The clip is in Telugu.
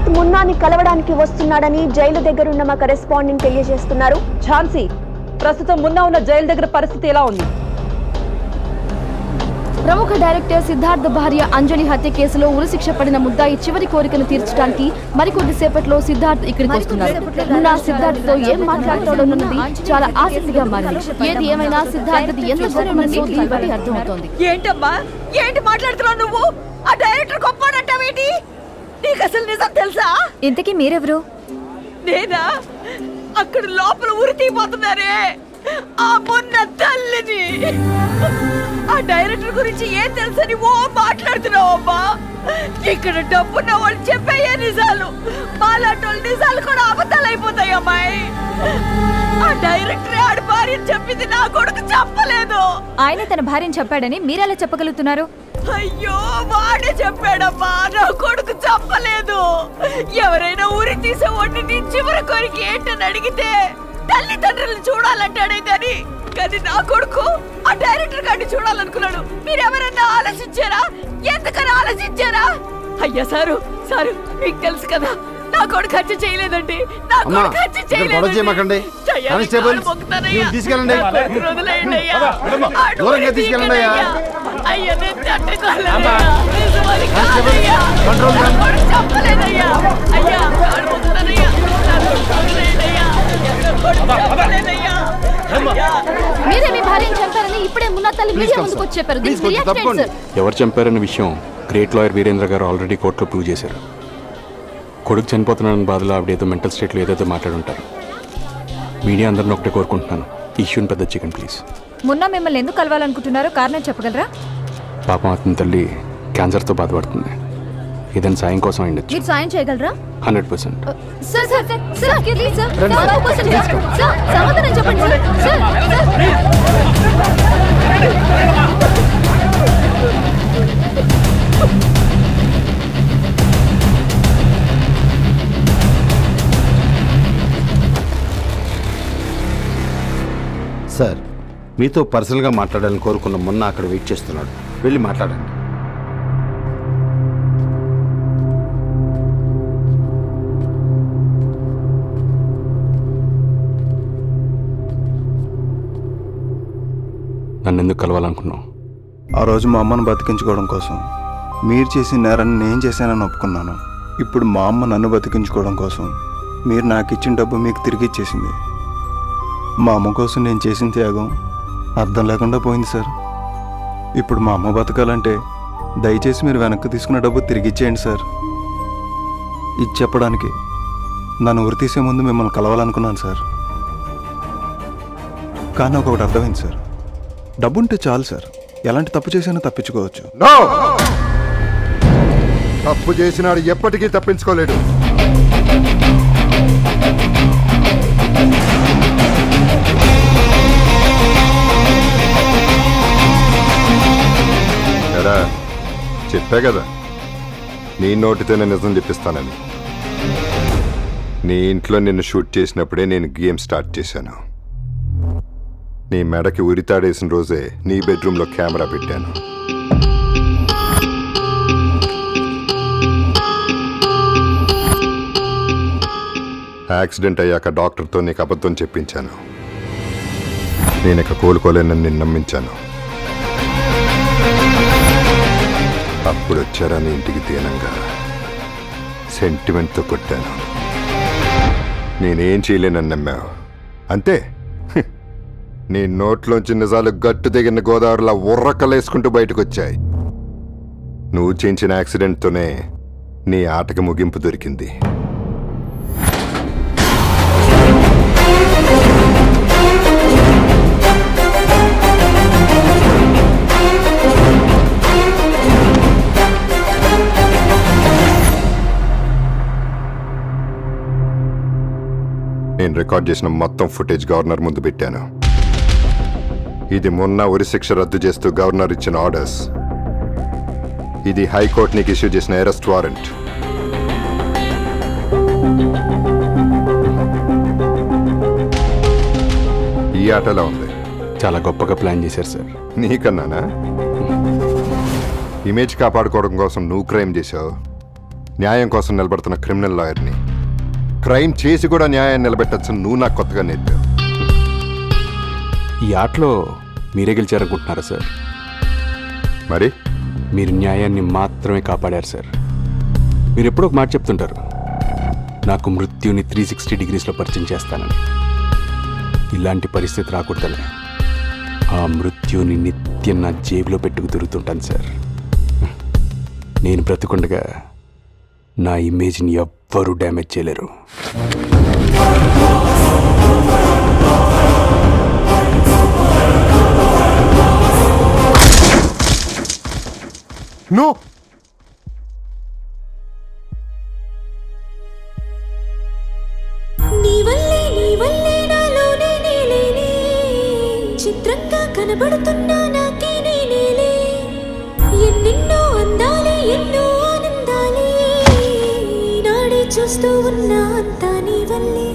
సిద్ధార్థ్ మున్నాని కలవడానికి వస్తున్నాడని జైలు దగ్గరున్న మా కరెస్పాండెంట్ తెలియజేస్తున్నారు. ఝాన్సీ, ప్రస్తుతం మున్నా ఉన్న జైలు దగ్గర పరిస్థితి ఎలా ఉంది? ప్రముఖ డైరెక్టర్ సిద్ధార్థ్ భార్య అంజలి హత్య కేసులో ఉరిశిక్ష పడిన ముద్దాయి చివరి కోరికను తీర్చడానికి మరికొద్ది సేపట్లో సిద్ధార్థ్ ఇక్కడికి వస్తున్నారు. మున్నా సిద్ధార్థ్ తో ఏం మాట్లాడుతాడోన్నది చాలా ఆసక్తిగా మారింది. ఏది ఏమైనా సిద్ధార్థ్ ఎంత గొప్ప మనసో దీన్ని బట్టి అర్థమవుతోంది. ఏంటమ్మా, ఏంటి మాట్లాడుతున్నావు నువ్వు? ఆ డైరెక్టర్ గొప్పనంటావేంటి? నీకు అసలు నిజం తెలుసా? ఇంతకీ మీరెవరు? నేనా? అక్కడ లోపల ఉరి తీపోతున్నారే ఆ మొన్న తల్లిని. ఆ డైరెక్టర్ గురించి ఏం తెలుసని ఓ మాట్లాడుతున్నావు అమ్మా. ఇక్కడ డబ్బున్న వాళ్ళు చెప్పేయే నిజాలు, మాలాంటి నిజాలు కూడా అబద్ధాలు అయిపోతాయి అమ్మాయి. ఆ డైరెక్టర్ ఆడి భార్యని చెప్పింది నా కొడుకు చెప్పలేదు. ఆయన తన భార్యని చెప్పాడని మీరెలా చెప్పగలుగుతున్నారు? అయ్యో, వాడే చెప్పాడమ్మా, నా కొడుకు చెప్పలేదు. ఎవరైనా ఊరి తీసే వాడిని చివరి కోరిక ఏంటని అడిగితే తల్లిదండ్రులను చూడాలంటాడే గాని కానీ నా కొడుకు ఆ డైరెక్టర్ గారిని చూడాలనుకున్నాడు. మీరెవరన్నా ఆలోచించారా? ఎందుకని ఆలోచించారా? అయ్యా సారు, మీకు తెలుసు కదా నా కొడుకు హత్య చేయలేదండి. నా కొడుకు హత్య చేయలేదండి. తీసుకెళ్ళండి. అయ్యా నేను చెప్పలేదయ్యా. అయ్యా మీరే మీ భార్యని చంపారని ఇప్పుడే మున్నా తల్లి మీడియా ముందుకు వచ్చి చెప్పారు. ఎవరు చంపారన్న విషయం గ్రేట్ లాయర్ వీరేంద్ర గారు ఆల్రెడీ కోర్టులో ప్రూవ్ చేశారు. కొడుకు చనిపోతున్నాడని బాధలో ఆవిడేదో మెంటల్ స్టేట్లో ఏదైతే మాట్లాడుంటారు. మీడియా అందరిని ఒకటే కోరుకుంటున్నాను, ఇష్యూని పెద్ద చికెన్ ప్లీజ్. మున్నా మిమ్మల్ని ఎందుకు కలవాలనుకుంటున్నారో కారణం చెప్పగలరా? పాపం అతని తల్లి క్యాన్సర్తో బాధపడుతుంది. ఏదైనా సాయం కోసం అయిండొచ్చు. మీరు సాయం చేయగలరా? 100%. సమాధానం చెప్పండి సార్. సార్, మీతో పర్సనల్గా మాట్లాడాలని కోరుకున్న మొన్న అక్కడ వెయిట్ చేస్తున్నాడు, వెళ్ళి మాట్లాడండి. నన్ను ఎందుకు కలవాలనుకున్నావు? ఆ రోజు మా అమ్మను బతికించుకోవడం కోసం మీరు చేసిన నేరాన్ని నేను చేశానని ఒప్పుకున్నాను. ఇప్పుడు మా అమ్మ నన్ను బతికించుకోవడం కోసం మీరు నాకు ఇచ్చిన డబ్బు మీకు తిరిగి ఇచ్చేసింది. మా అమ్మ కోసం నేను చేసిన త్యాగం అర్థం లేకుండా పోయింది సార్. ఇప్పుడు మా అమ్మ బతకాలంటే దయచేసి మీరు వెనక్కి తీసుకున్న డబ్బు తిరిగి ఇచ్చేయండి సార్. ఇది చెప్పడానికి నన్ను ఉరి తీసే ముందు మిమ్మల్ని కలవాలనుకున్నాను సార్. కానీ ఒకటి అర్థమైంది సార్, డబ్బు ఉంటే చాలు సార్, ఎలాంటి తప్పు చేసినా తప్పించుకోవచ్చు. తప్పు చేసినాడు ఎప్పటికీ తప్పించుకోలేడు. చెప్పా కదా నీ నోటితోనే నిజం చెప్పిస్తానని. నీ ఇంట్లో నిన్ను షూట్ చేసినప్పుడే నేను గేమ్ స్టార్ట్ చేశాను. నీ మెడకి ఉరితాడేసిన రోజే నీ బెడ్రూమ్లో కెమెరా పెట్టాను. యాక్సిడెంట్ అయ్యాక డాక్టర్తో నీకు అబద్ధం చెప్పించాను. నేను ఇక కోలుకోలేనని నిన్ను నమ్మించాను. అప్పుడు వచ్చారా నీ ఇంటికి దీనంగా సెంటిమెంట్తో కొట్టాను. నేనేం చేయలేనని నమ్మావు అంతే. నీ నోట్లోంచి నిజాలు గట్టు దిగిన గోదావరిలా ఉర్రకలేసుకుంటూ బయటకు వచ్చాయి. నువ్వు చేయించిన యాక్సిడెంట్తోనే నీ ఆటకి ముగింపు దొరికింది. నేను రికార్డ్ చేసిన మొత్తం ఫుటేజ్ గవర్నర్ ముందు పెట్టాను. ఇది మొన్న ఉరిశిక్ష రద్దు చేస్తూ గవర్నర్ ఇచ్చిన ఆర్డర్స్. ఇది హైకోర్టు నీకు ఇష్యూ చేసిన అరెస్ట్ వారెంట్. ఈ ఆటలా ఉంది. చాలా గొప్పగా ప్లాన్ చేశారు సార్. నీకన్నానా? ఇమేజ్ కాపాడుకోవడం కోసం నువ్వు క్రైమ్ చేశావు, న్యాయం కోసం నిలబడుతున్న క్రిమినల్ లాయర్ని. క్రైమ్ చేసి కూడా న్యాయాన్ని నిలబెట్టచ్చు నువ్వు నాకు కొత్తగా నేర్పావు. ఈ ఆటలో మీరే గెలిచారనుకుంటున్నారా సార్? మరి మీరు న్యాయాన్ని మాత్రమే కాపాడారు సార్. మీరు ఎప్పుడో ఒక మాట చెప్తుంటారు, నాకు మృత్యుని 360 డిగ్రీస్లో పరిచయం చేస్తానని. ఇలాంటి పరిస్థితి రాకూడదని ఆ మృత్యుని నిత్యం నా జేబులో పెట్టుకు తిరుగుతుంటాను సార్. నేను బ్రతుకుండగా నా ఇమేజ్ని ఎవ్వరూ డ్యామేజ్ చేయలేరు. నో, చిత్రంగా కనబడుతున్నా నాకే నేనేలే. ఎన్నెన్నో అందాలే ఎన్నో ఆనందాలే నాడే చూస్తూ ఉన్నా అంతా నీ వల్లే.